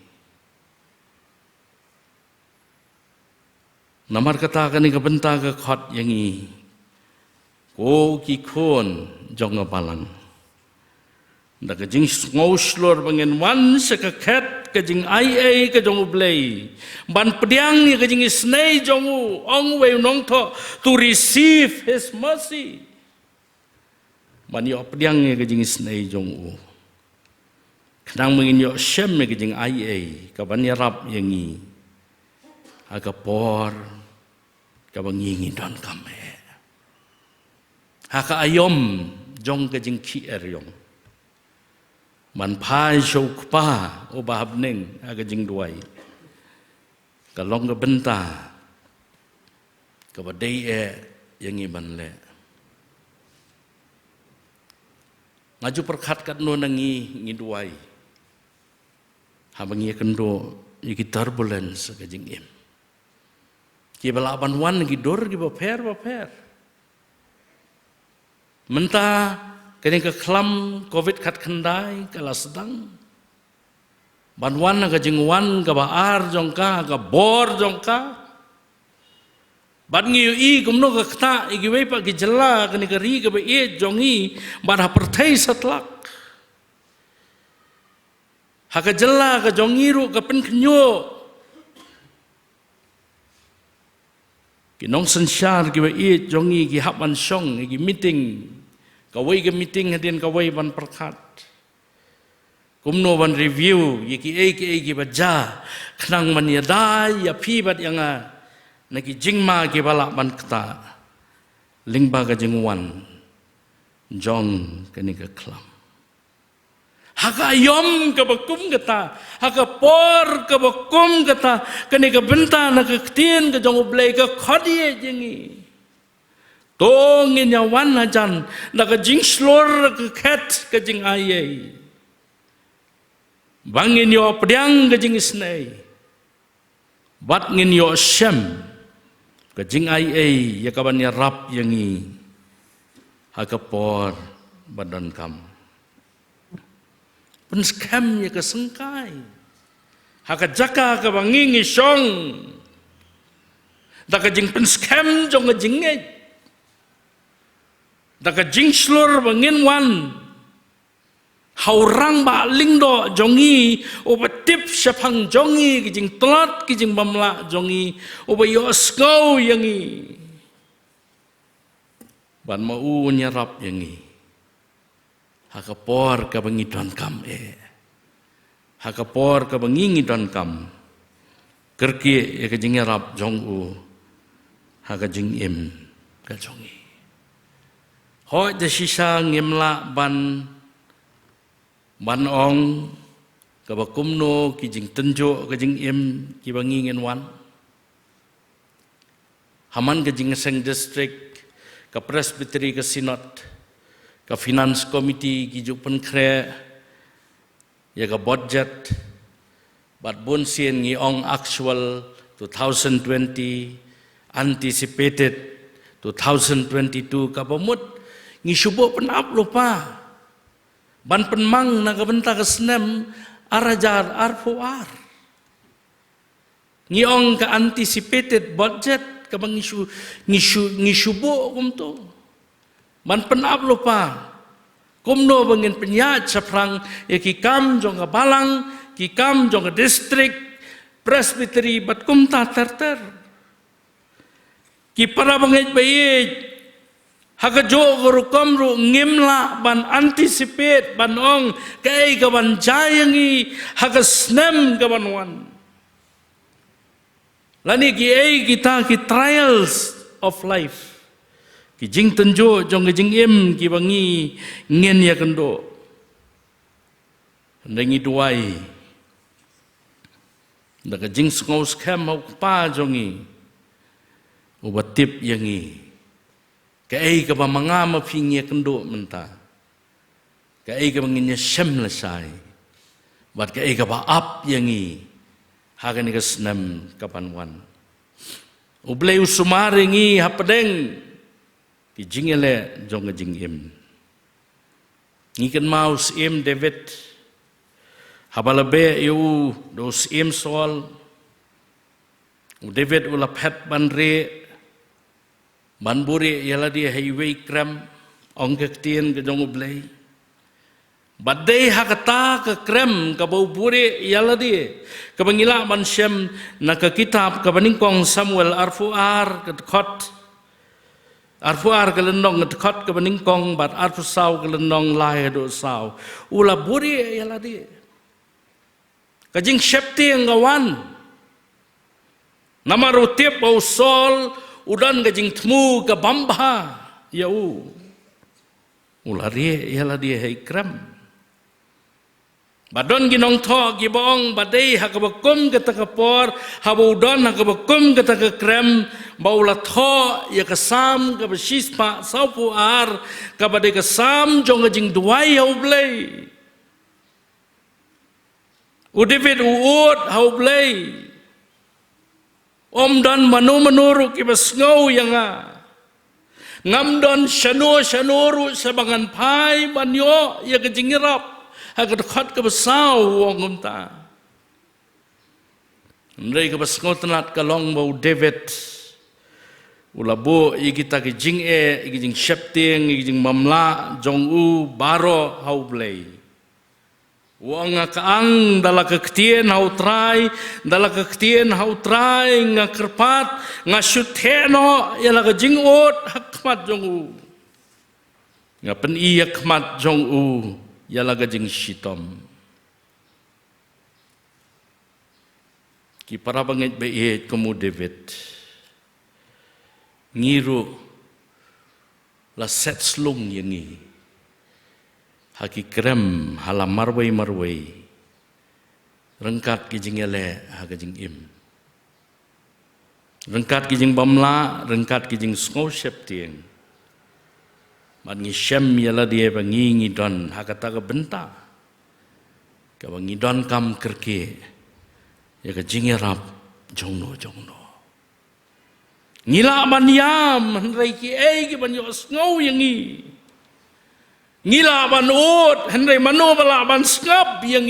namar kata kani ka benta ka khot yangi ko ki khon jonga balang naga jing ngauslor bangen wan saka khat kajing ai ka jong blai ban pediang ni kajing snai jong ong we nong tho to receive his mercy ban yo pediang ni kajing snai jong khnang mengin yo shem ni kajing ai ka ban yarap yangi aga por ka bangingi don kame haka ayom jong kajing ki eryong man pai shok pa o bahab neng aga jing duai kalong ka benta ka badai yang iban le ngaju perkhat kat no nangi ngi duai habang ye kendo iki turbulence ka jing im ki balaban wan gi dor gi ba per menta kini ke kelam COVID kat kendai kala sedang banwan ke jingwan ke baar jongka ke bor jongka ban ngiu i kumno ke kta igi wei pak ki jela kini ke ri ke be jongi ban ha perthai satlak ha ke jela ke jongi ru ke pen knyo ki nong sensyar ki be jongi ki hap ban song igi meeting kawai ke meeting hadin kawai ban perkat kumno ban review yiki ki baja khnang man yada ya phi bat yanga naki jingma ke bala ban kta lingba ka jingwan jong kani ka klam haka yom ka bakum kata haka por ka bakum kata kani ka benta na ka ktien ka jong blai ka khadie jingi tong in ya wan hajan naga jing slor ke khat ke jing ai bangin yo pediang ke jing snai bat ngin yo shem jing ai ya kaban ya rap yangi hakapor badan kam pen scam ya ka sengkai hakajaka ka bangingi song daka jing pen scam jong jingge daka jing slur bangin wan haurang ba lingdo jongi obatip syapang jongi kijing telat kijing bamla jongi obayosko yangi ban mau nyarap yangi hakapor ka bangi don kam hakapor ka bangi don kam kerki ya kijing nyarap jongu hakajing im ka jongi ho de sisa ngimla ban ong kabakumno kijing tenjo kijing im kibangi ngin wan haman kijing seng district ka presbytery ka sinod ka finance committee kijuk penkre ya ka budget bat bon sien ngi ong actual 2020 anticipated 2022 ka pamut ngi subo penap lupa ban penmang naga benta kesnem arajar arfuar ngiong ka anticipated budget ka bang ngisu bo kumto ban penap lupa kumno bangin penyat saprang ya kikam jong ka balang kikam jong ka district presbytery bat kumta terter ki para bangit bayit hakajo guru kamru ngimla ban anticipate ban ong kai gaban jayangi hakasnem gaban wan lani ki kita ki trials of life ki jing tenjo jong jing im ki bangi ngien ya kendo ndangi duai daga jing skau scam mau pa jongi ubatip yangi kai ka mangama pingi kendo menta kai ka manginya syam lesai bat kai ka up yangi hagan ka snam kapan wan ublei usumare ngi hapadeng ki jingele jong jing im ngi kan maus im David habalabe eu dos im sol David ula pet banre Banburi ialah dia highway kram ong kektien ke jong ublei badai hakata ke kram ke bau buri ialah dia ke bangila mansyam nak ke kitab ke baningkong Samuel arfuar ke dekot arfuar ke lendong ke dekot ke baningkong bat arfusau ke lendong lai do sau ula buri ialah dia ke jing syepti yang gawan nama rutip bau sol udan gajing temu ke bamba yau ulari ialah dia hikram badon ginong tho gibong badai hakabakum ke takapor habudon hakabakum ke takakrem baula tho ya kesam ke besispa saupu ar ke badai kesam jong gajing duai yau blei David uut hau blei Om dan manu kibas ngau yang ngam dan shanuru sabangan pai banyo ya kejingirap hakat khat ke besau wong kumta ndai ke besau tenat kalong bau David ulabo ikita ke jing ikijing shepting ikijing mamla jong u baro hau blei Wang kaang dala kektien hau try ngakerpat ngasuteno yala ke jingot hakmat jongu ngapen iya kmat jongu yala ke jing shitom ki para bangit beit kamu David ngiru la set slung yangi haki krem halam marwai rengkat kijing ele hakajing im rengkat kijing bamla rengkat kijing skau septieng man ngi syam yala dia bangi ngidon hakata ka benta ka bangi don kam kerke ya ka jing rap jongno ngila ban yam henry ki ki ban yo ngau yang ngila ban ut henry mano bala ban skap yang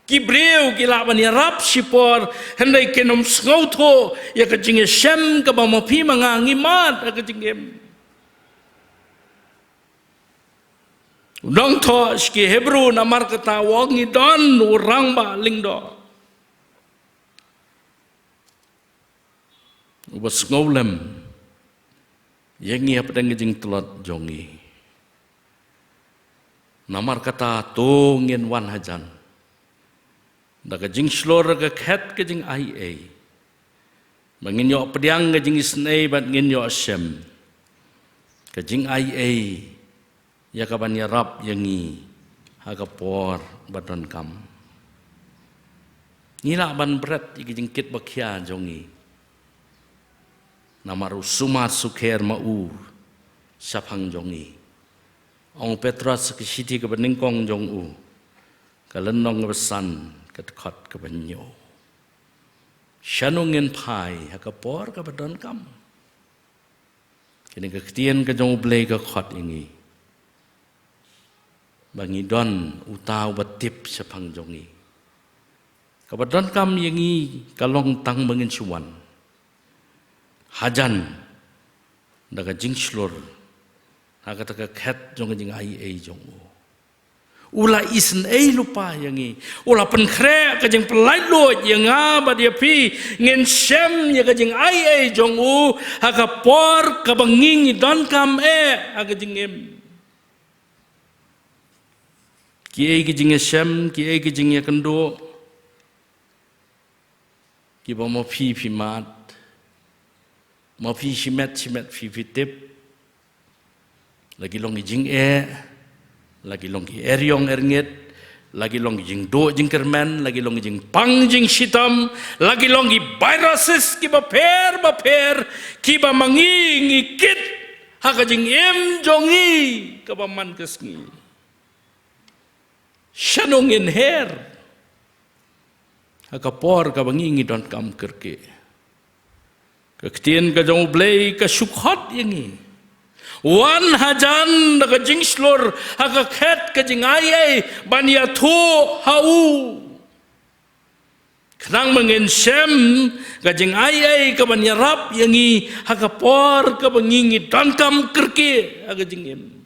ki breu ki la ban yarap sipor henry kenom ngau tho ya ka jinge shem ka ba mo phi manga ngimat ka jingem dong tho ski hebrew namar kata wangi don urang ba lingdo ubas ngolem yang ia pedang jing telot jongi namar kata tongin wan hajan daga jing slor ga khat ke jing ai mangin yo pedang ga jing isnei bat ngin yo asem ke jing ai ya ka ban ya rab yangi ha ka por badan kam nila ban berat iki jing kit bakhia jongi namaru sumat sukher mau saphang jongi ong petras ki siti ka beningkong jong u ka lenong besan ka khot ka banyo shanungen phai ha ka por ka badan kam kini ka ktien ka jong blei ka khot ingi bangi don utau batip saphang jongi ka badan kam yangi kalong tang bangin suwan hajan daga jing slor haga taka khat jong jing ai jong ula isen lupa yangi ula pen khre ka jing pelai lo yanga ba dia pi ngen sem ya ka jing ai jong haga por ka banging don kam haga jing em ki ki jing sem ki ki jing ya kendo ki ba mo pi mat ma phi simet phi tip lagi long jing lagi long eryong ernget lagi long jing do jing kermen lagi long jing pang jing sitam lagi long viruses ki ba per ki ba mangi kit ha ka jing em jongi ka ba man kesngi shanong in her ha ka por ka bangi don kam kerke Kektien ka jong blei ka sukhat yangi wan hajan ka jing slor ha ka khat ka jing ai ban ya thu hau khnang mangin sem ka jing ai ka ban ya rap yangi ha ka por ka bangingi dan kam kerke ha ka jing em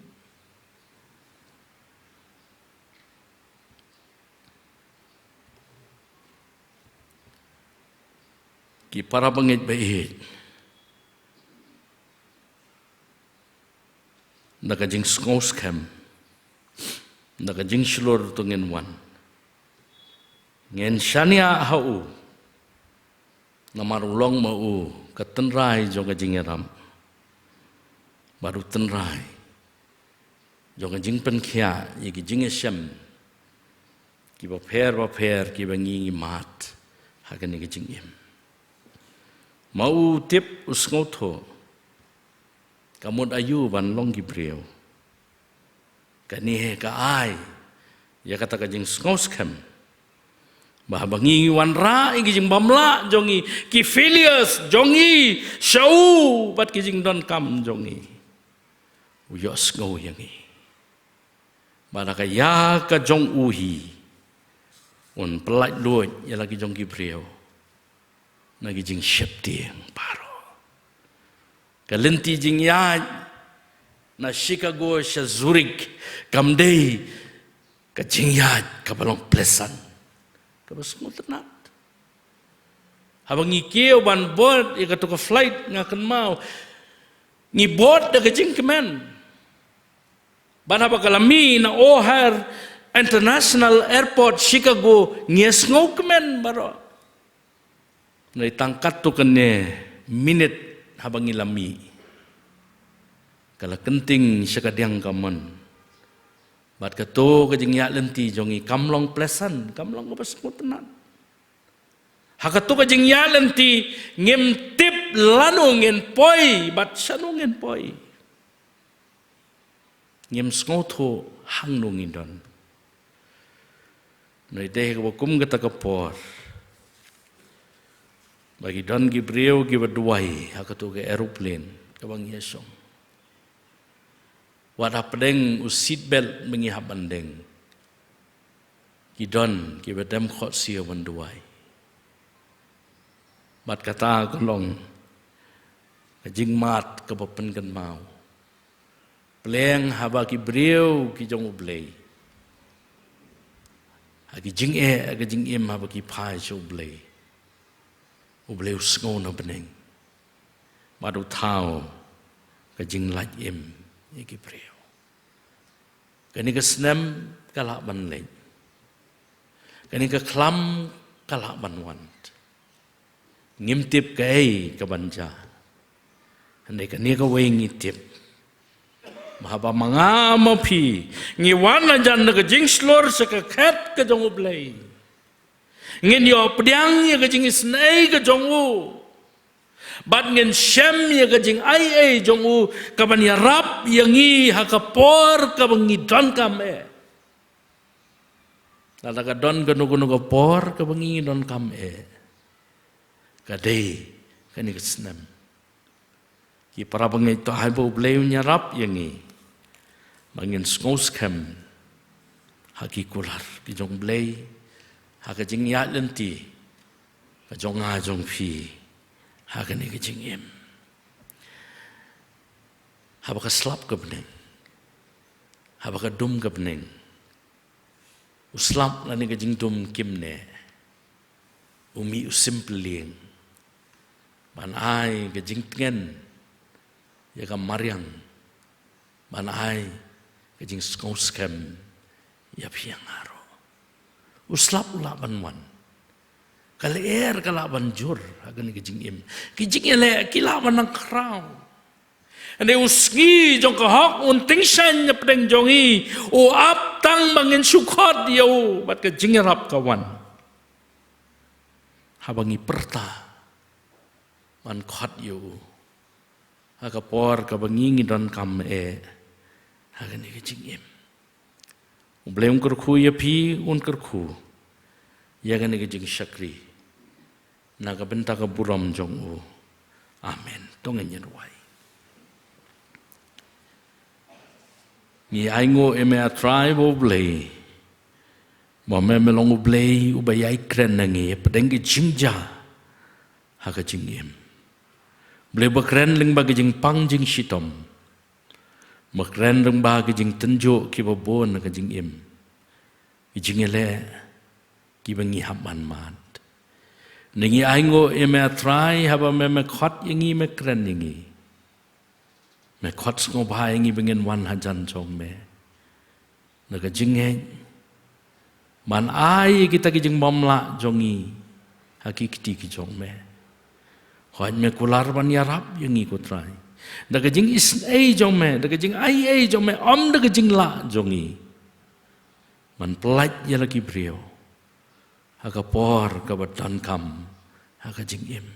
ki para bangit baik naga jing skos kem naga jing slor tungen wan ngen shania hau namar ulong mau katenrai jong jing ram baru tenrai jong jing pen khia yigi jing sem ki ba pher ki bangi mat hagan ni jing em mau tip usngotho kamut ayu ban long gibreu kani ka ai ya kata ka jing skos kem bah bangi wan ra ing jing bamla jongi ki filius jongi shau bat ki jing don kam jongi uyos ngo yangi bana ka ya ka jong uhi un pelai luoi ya lagi jong gibreu nagi jing shep tiang paro kalenti jing ya na Chicago sha Zurich kamdei ka jing ya ka balong plesan ka basmo tenat habang ikeo ban board ka to ka flight nga kan mau ni board da ka jing kemen ban haba kalami na O'Hare International Airport Chicago nges ngau kemen baro nai tangkat tu kene minit habang ilami kala kenting sekadiang kaman bat kato kajing ya lenti jongi kamlong plesan kamlong apa semutenan hakato kajing ya lenti ngem tip lanu ngen poi bat sanu ngen poi ngem sngoto hang nungin don nai deh ko kum kata kapor bagi don Gabriel ki berduai hakatu ke aeroplane ke bang yesong wada pedeng seat belt mengihap bandeng ki don ki bedem khot sia berduai mat kata kolong kajing mat ke papen kan mau pleng haba ki breu ki jong ublei hagi jing aga jing em haba ki pai cho ublei ublei usngo na beneng madu tau ka jing laj em ki breu kani ka snem kala ban le kani ka klam kala ban wan ngimtip kai ka banja andai kani ka wei ngitip mahaba mangama pi ngiwana jan ka jing slor sa ka khat ka jong ublei ngin yo pdiang ya ka jing snai ka jong u bat ngin shem ya ka jing ai jong u ka ban ya rap yangi ha ka por ka bangi don kam lada ka don ka nugo nugo por ka bangi don kam ka dei ka ni ka snam ki para bangi to hai bo ublei nya rap yangi mangin skos kem haki kular ki jong blei haka jing ya lenti ka jong a jong phi haka ni ki jing em haba ka slap ka beneng haba ka dum ka beneng uslap la ni ka jing dum kim ne umi usimpeling ban ai ka jing tngen ya ka mariang ban ai ka jing skos kem ya piang aro uslap ulaban wan kale kalaban jur agan ki jing im ki jing ele kilaban nang krau ane usngi jong ka hok un ting shan ya pedeng jongi o ap tang bangin sukot yo bat ka jing rap kawan habangi perta man khot yo aga por ka bangi don kam agan ki jing im Ublem kerku ya pi un kerku ya kan ke jing syakri naga benta ka buram jong u amen tongen yerwai ni aingo eme a tribe oblei mo me melong oblei u bayai kren nangi pedeng ke jingja ha ka jingem ble ba kren ling ba ke jing pang jing shitom makren reng ba ke jing tenjo ki ba bon ka jing im ki jing ele ki bangi haman mat ningi aingo e me try haba me khot yangi me kren yangi me khot ngo ba yangi bengen wan hajan chong me na ka jing he man ai kita ki jing mamla jongi hakikti ki jong me khot me kular ban yarap yangi ko try daga jing is jong me daga jing ai jong me om daga jing la jongi man pelat ya lagi brio haka por ka badan kam haka jing im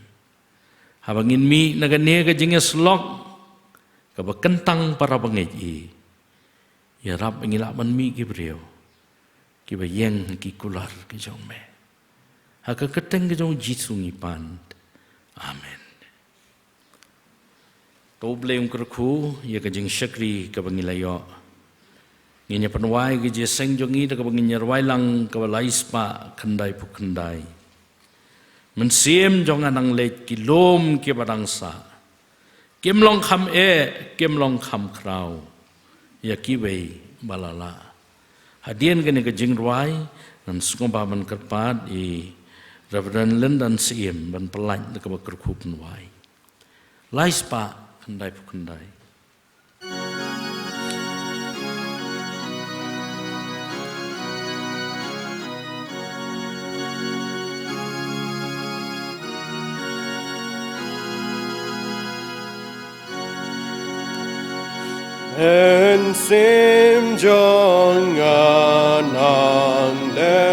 habangin mi naga ne ga jing slok ka ba kentang para bangai ya rap ngila man mi ki brio ki ba yeng ki kular ki jong me haka keteng ki jong jisungi pan amen Toblem kerku ya ka jing syakri ka bangilayo nginya panwai ge je seng jongi da ka banginya wailang ka laispa khandai pu khandai mensiem jong anang le kilom ke barangsa kemlong kham kemlong kham krau ya kiwei balala hadien gene ka jing rwai nan sngomba man kerpat i Reverend Lindan siem ban pelaj da ka kerku panwai laispa kandai pukandai. En sim jong anang le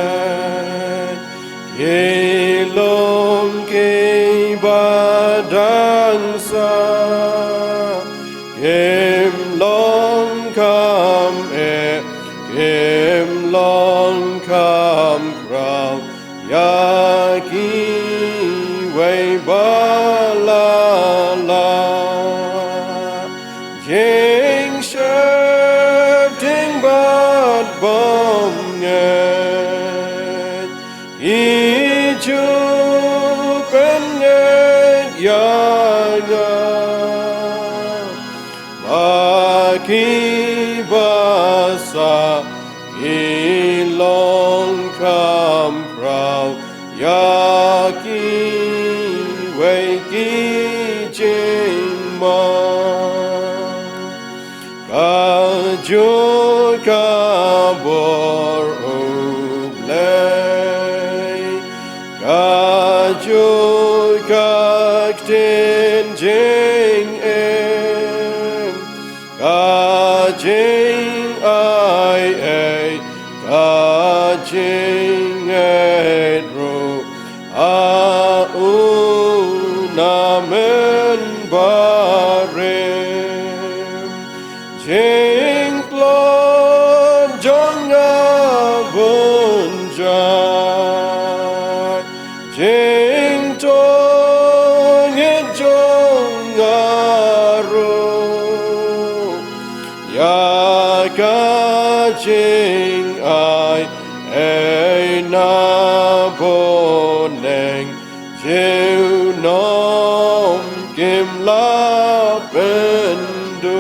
yelong ke badang sa Kim long kam krau ya ki wei akibasa ilong kam prao yaki wei ki jing ma ka ju ka bor ublei ka ju ka tin jing en ka jing ai ai ka jing ai ro a u na men barem jing plon jong a bun jai jing tong et jong a ro ya ka jing ai ai na boneng jiu nom kim la bendu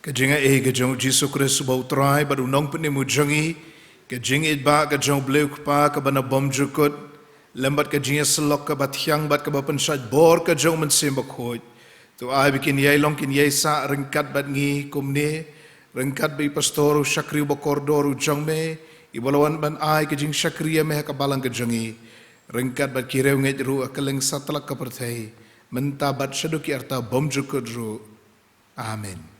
Kajinga kajong Jisu Kristus bau trai baru nong penimu jangi kajing idba kajong bleu kpa kabana bom jukut lembat kajinga selok kabat hyang bat kabapan syaj bor kajong mensembak hoj tu ai bikin yai long kin yai sa rengkat bat ngi kumne rengkat bi pastoru syakri bakordoru jongme ibalawan ban ai kajing syakriya meh kabalang kajangi rengkat bat kireu ngej ru akaleng satlak kaperthai mentabat syaduki arta bom jukut ru amin.